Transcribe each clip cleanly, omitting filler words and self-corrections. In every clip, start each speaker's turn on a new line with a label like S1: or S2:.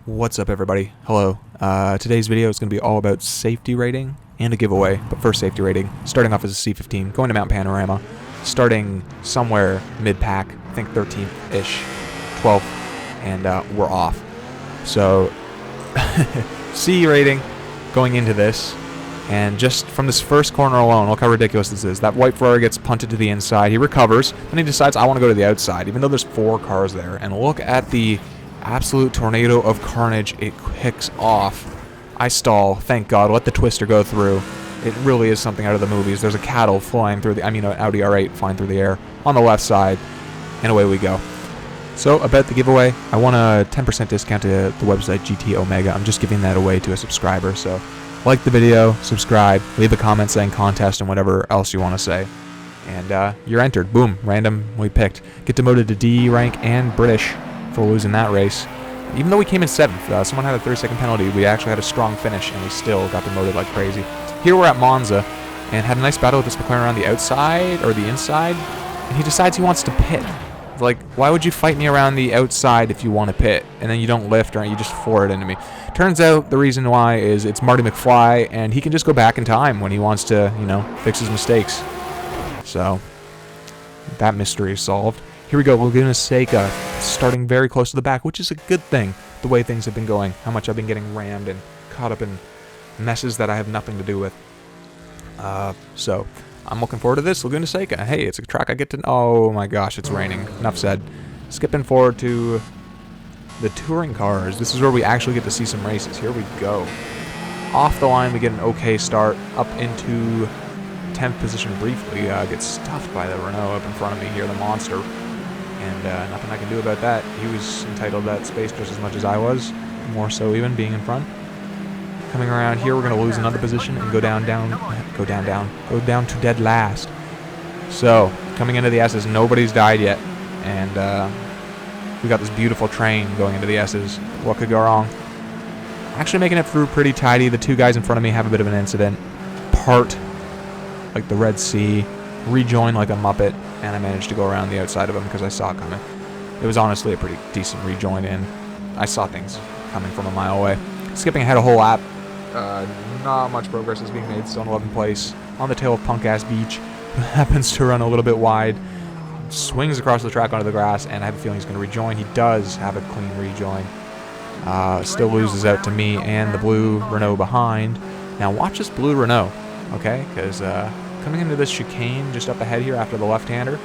S1: What's up, everybody? Hello. Today's video is going to be all about safety rating and a giveaway. But first, safety rating. Starting off as a C15, going to Mount Panorama, starting somewhere mid-pack, I think 13th-ish, 12th, and we're off. So, C rating going into this, and just from this first corner alone, look how ridiculous this is. That white Ferrari gets punted to the inside, he recovers, then he decides, I want to go to the outside, even though there's 4 cars there. And look at the absolute tornado of carnage it kicks off. I stall, thank God, let the twister go through. It really is something out of the movies. There's a cattle flying through an Audi R8 flying through the air on the left side, and away we go. So, about the giveaway, I want a 10% discount to the website GT Omega. I'm just giving that away to a subscriber, so like the video, subscribe, leave a comment saying contest and whatever else you want to say. And you're entered. Boom, randomly picked. Get demoted to D rank and British for losing that race. Even though we came in 7th, someone had a 30-second penalty, we actually had a strong finish, and we still got demoted like crazy. Here we're at Monza, and had a nice battle with this McLaren around the outside, or the inside, and he decides he wants to pit. Like, why would you fight me around the outside if you want to pit, and then you don't lift, or you just forward into me? Turns out the reason why is it's Marty McFly, and he can just go back in time when he wants to, fix his mistakes. So, that mystery is solved. Here we go, Laguna Seca, starting very close to the back, which is a good thing, the way things have been going, how much I've been getting rammed and caught up in messes that I have nothing to do with. So, I'm looking forward to this, Laguna Seca. Hey, it's a track I get to... Oh my gosh, it's raining. Enough said. Skipping forward to the touring cars. This is where we actually get to see some races. Here we go. Off the line, we get an okay start, up into 10th position briefly. Get stuffed by the Renault up in front of me here, the monster. And nothing I can do about that. He was entitled to that space just as much as I was, more so even, being in front. Coming around here, we're going to lose another position and go down to dead last. So, coming into the S's, nobody's died yet. And we got this beautiful train going into the S's. What could go wrong? Actually making it through pretty tidy. The 2 guys in front of me have a bit of an incident. Part like the Red Sea, rejoin like a Muppet, and I managed to go around the outside of him because I saw it coming. It was honestly a pretty decent rejoin, and I saw things coming from a mile away. Skipping ahead a whole lap. Not much progress is being made, still in 11th place. On the tail of Punk-Ass Beach, happens to run a little bit wide. Swings across the track onto the grass, and I have a feeling he's going to rejoin. He does have a clean rejoin. Still loses out to me and the blue Renault behind. Now watch this blue Renault, okay? Because coming into this chicane just up ahead here after the left-hander,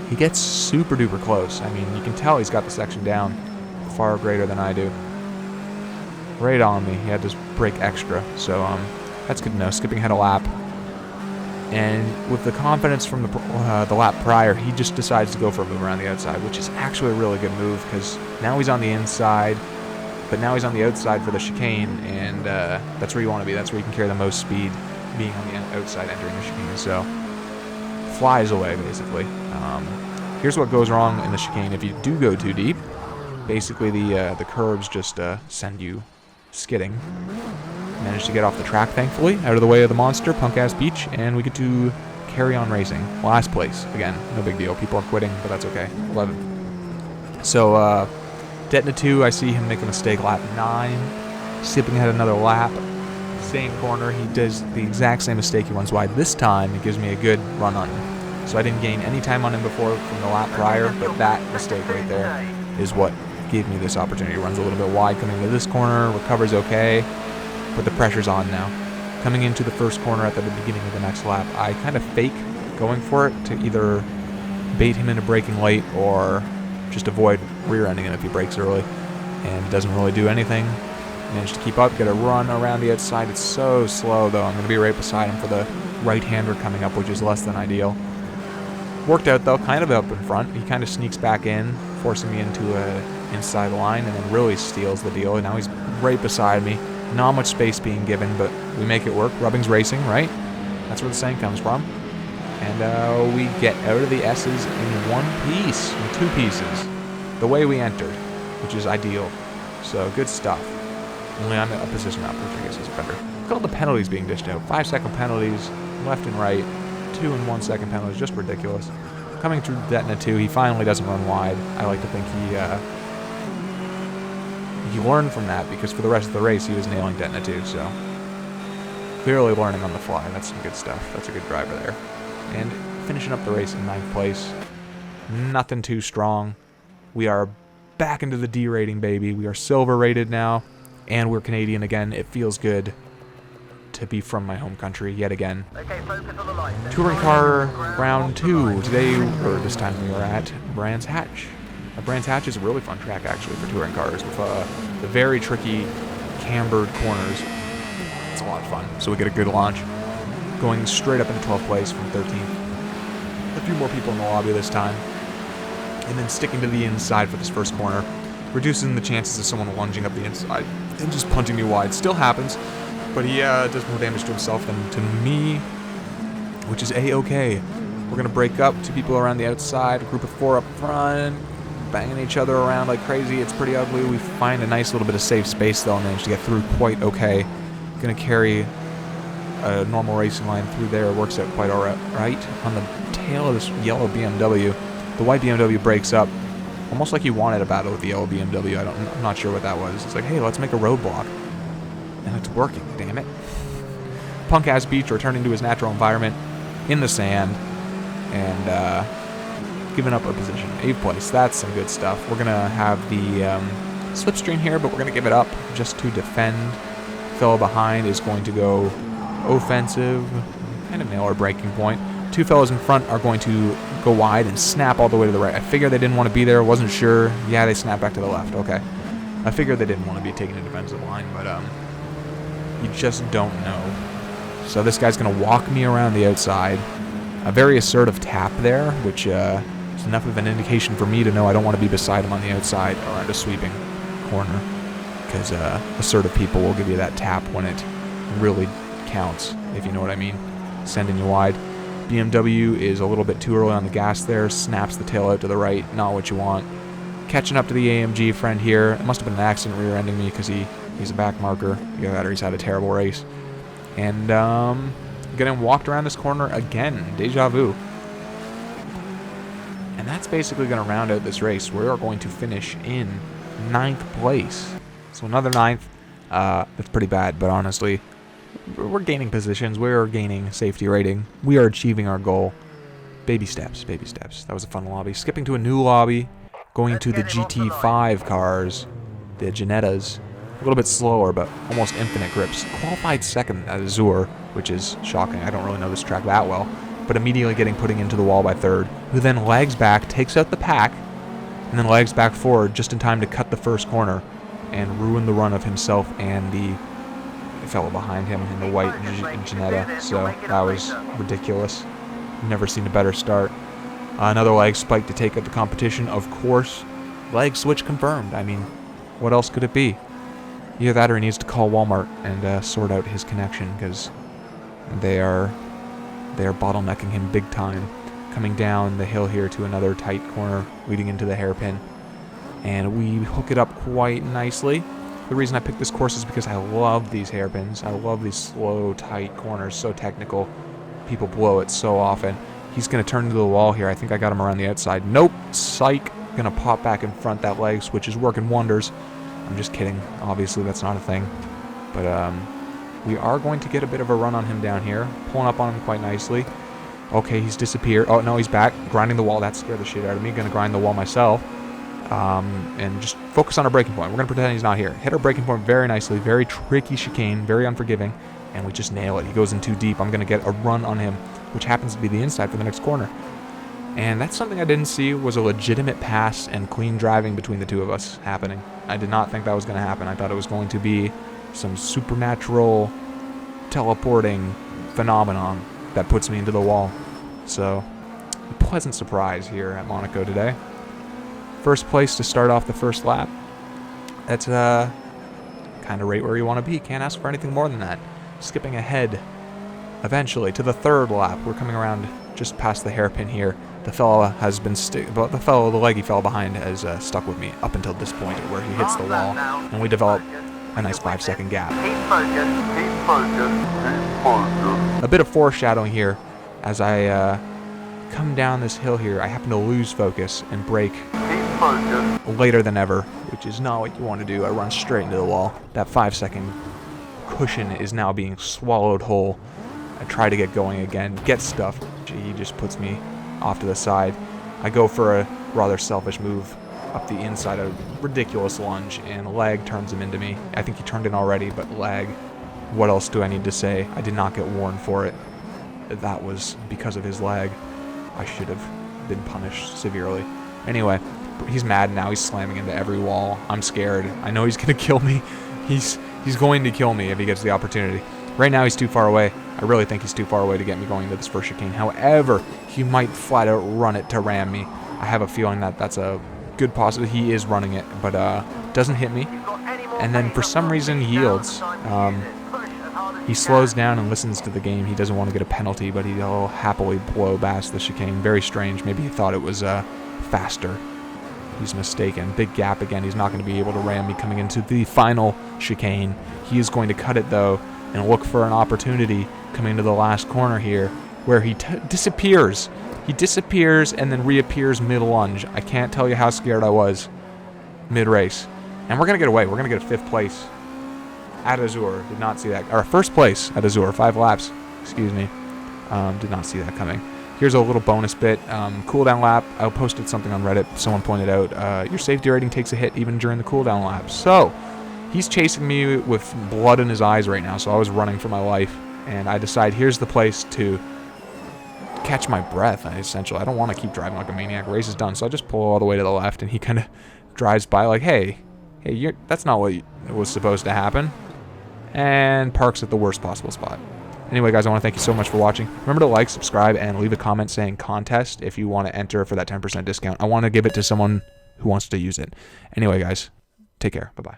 S1: he gets super duper close. I mean, you can tell he's got the section down far greater than I do. Right on me. He had to brake extra. So that's good to know. Skipping ahead a lap. And with the confidence from the lap prior, he just decides to go for a move around the outside, which is actually a really good move because now he's on the inside, but now he's on the outside for the chicane, and that's where you want to be. That's where you can carry the most speed, being on the outside entering the chicane. So flies away, basically. Here's what goes wrong in the chicane. If you do go too deep, basically the curves just send you skidding. Managed to get off the track, thankfully, out of the way of the monster, Punk-Ass Beach, and we get to carry on racing. Last place. Again, no big deal. People are quitting, but that's okay. 11th. So, Detna 2, I see him make a mistake lap 9. Skipping ahead another lap. Same corner. He does the exact same mistake. He runs wide. This time, it gives me a good run on him. So I didn't gain any time on him before from the lap prior, but that mistake right there is what gave me this opportunity. Runs a little bit wide coming into this corner. Recovers okay. But the pressure's on now. Coming into the first corner at the beginning of the next lap, I kind of fake going for it to either bait him into braking late or just avoid rear-ending him if he brakes early. And doesn't really do anything. Managed to keep up, get a run around the outside. It's so slow, though. I'm going to be right beside him for the right-hander coming up, which is less than ideal. Worked out, though, kind of up in front. He kind of sneaks back in, forcing me into a inside line, and then really steals the deal. And now he's right beside me. Not much space being given, but we make it work. Rubbing's racing, right? That's where the saying comes from. And we get out of the S's in one piece, in 2 pieces, the way we entered, which is ideal. So good stuff. Only I'm a position up, which I guess is better. Look at all the penalties being dished out. 5-second penalties, left and right. 2 and 1 second penalties, just ridiculous. Coming through Detna 2, he finally doesn't run wide. I like to think he learned from that because for the rest of the race he was nailing Detna too, so clearly learning on the fly. That's some good stuff. That's a good driver there. And finishing up the race in 9th place. Nothing too strong. We are back into the D rating, baby. We are silver rated now, and we're Canadian again. It feels good to be from my home country yet again. Touring car round 2 today, or this time we are at Brands Hatch. Brands Hatch is a really fun track actually for touring cars with the very tricky cambered corners. It's a lot of fun. So we get a good launch, going straight up into 12th place from 13th. A few more people in the lobby this time, and then sticking to the inside for this first corner, reducing the chances of someone lunging up the inside and just punting me wide. Still happens, but he does more damage to himself than to me, which is A-okay. We're going to break up, 2 people around the outside, a group of 4 up front, banging each other around like crazy. It's pretty ugly. We find a nice little bit of safe space, though, and manage to get through quite okay. Going to carry a normal racing line through there. Works out quite all right. On the tail of this yellow BMW, the white BMW breaks up, almost like he wanted a battle with the yellow BMW. I'm not sure what that was. It's like, hey, let's make a roadblock. And it's working, damn it. Punk-ass Beach returning to his natural environment in the sand and giving up our position. 8th place, that's some good stuff. We're going to have the slipstream here, but we're going to give it up just to defend. Fellow behind is going to go offensive, kind of nail our breaking point. 2 fellows in front are going to go wide and snap all the way to the right. I figured they didn't want to be there, wasn't sure. Yeah, they snapped back to the left, okay. I figured they didn't want to be taking a defensive line, but you just don't know. So this guy's going to walk me around the outside. A very assertive tap there, which is enough of an indication for me to know I don't want to be beside him on the outside around a sweeping corner, because assertive people will give you that tap when it really counts, if you know what I mean. Sending you wide. BMW is a little bit too early on the gas there, snaps the tail out to the right, not what you want. Catching up to the AMG friend here. It must have been an accident rear-ending me because he's a back marker. Either that or he's had a terrible race. And getting walked around this corner again. Deja vu. And that's basically going to round out this race. We are going to finish in 9th place. So another 9th. That's pretty bad, but honestly, we're gaining positions. We're gaining safety rating. We are achieving our goal. Baby steps, baby steps. That was a fun lobby. Skipping to a new lobby. Going to the GT5 cars. The Ginettas. A little bit slower, but almost infinite grips. Qualified second at Azure, which is shocking. I don't really know this track that well. But immediately putting into the wall by 3rd. Who then lags back, takes out the pack, and then lags back forward just in time to cut the first corner and ruin the run of himself and the fellow behind him in the white Ginetta. So that was ridiculous. Never seen a better start. Another lag spike to take out the competition, of course. Lag switch confirmed. I mean, what else could it be? Either that or he needs to call Walmart and sort out his connection, because they are bottlenecking him big time. Coming down the hill here to another tight corner leading into the hairpin. And we hook it up quite nicely. The reason I picked this course is because I love these hairpins. I love these slow, tight corners, so technical. People blow it so often. He's going to turn into the wall here. I think I got him around the outside. Nope. Psych. Going to pop back in front. That leg switch is working wonders. I'm just kidding. Obviously, that's not a thing. But we are going to get a bit of a run on him down here. Pulling up on him quite nicely. Okay, he's disappeared. Oh, no, he's back. Grinding the wall. That scared the shit out of me. Going to grind the wall myself. And just focus on our breaking point. We're going to pretend he's not here. Hit our breaking point very nicely. Very tricky chicane. Very unforgiving. And we just nail it. He goes in too deep. I'm going to get a run on him, which happens to be the inside for the next corner. And that's something I didn't see was a legitimate pass and clean driving between the two of us happening. I did not think that was going to happen. I thought it was going to be some supernatural teleporting phenomenon that puts me into the wall. So, a pleasant surprise here at Monaco today. First place to start off the first lap. That's kind of right where you want to be. Can't ask for anything more than that. Skipping ahead eventually to the 3rd lap. We're coming around just past the hairpin here. The fellow has been the leggy fellow behind has stuck with me up until this point where he hits the wall, and we develop a nice 5-second gap. A bit of foreshadowing here as I come down this hill here. I happen to lose focus and brake later than ever, which is not what you want to do. I run straight into the wall. That 5-second cushion is now being swallowed whole. I try to get going again, get stuffed. He just puts me off to the side. I go for a rather selfish move up the inside, a ridiculous lunge, and lag turns him into me. I think he turned in already, but lag. What else do I need to say? I did not get warned for it. That was because of his lag. I should have been punished severely. Anyway, he's mad now. He's slamming into every wall. I'm scared. I know he's gonna kill me. He's going to kill me if he gets the opportunity. Right now he's too far away. I really think he's too far away to get me going into this first chicane. However, he might flat out run it to ram me. I have a feeling that that's a good possibility. He is running it, but doesn't hit me. And then for some reason yields. He slows down and listens to the game. He doesn't want to get a penalty, but he'll happily blow past the chicane. Very strange. Maybe he thought it was faster. He's mistaken. Big gap again. He's not going to be able to ram me coming into the final chicane. He is going to cut it, though, and look for an opportunity coming to the last corner here, where he disappears. He disappears and then reappears mid-lunge. I can't tell you how scared I was mid-race. And we're going to get away. We're going to get a 5th place at Azure. Did not see that. Or 1st place at Azure. 5 laps. Excuse me. Did not see that coming. Here's a little bonus bit. Cooldown lap. I posted something on Reddit. Someone pointed out your safety rating takes a hit even during the cooldown lap. So he's chasing me with blood in his eyes right now. So I was running for my life. And I decide here's the place to catch my breath, essentially. I don't want to keep driving like a maniac. Race is done. So I just pull all the way to the left. And he kind of drives by like, hey, that's not what was supposed to happen. And parks at the worst possible spot. Anyway, guys, I want to thank you so much for watching. Remember to like, subscribe, and leave a comment saying contest if you want to enter for that 10% discount. I want to give it to someone who wants to use it. Anyway, guys, take care. Bye-bye.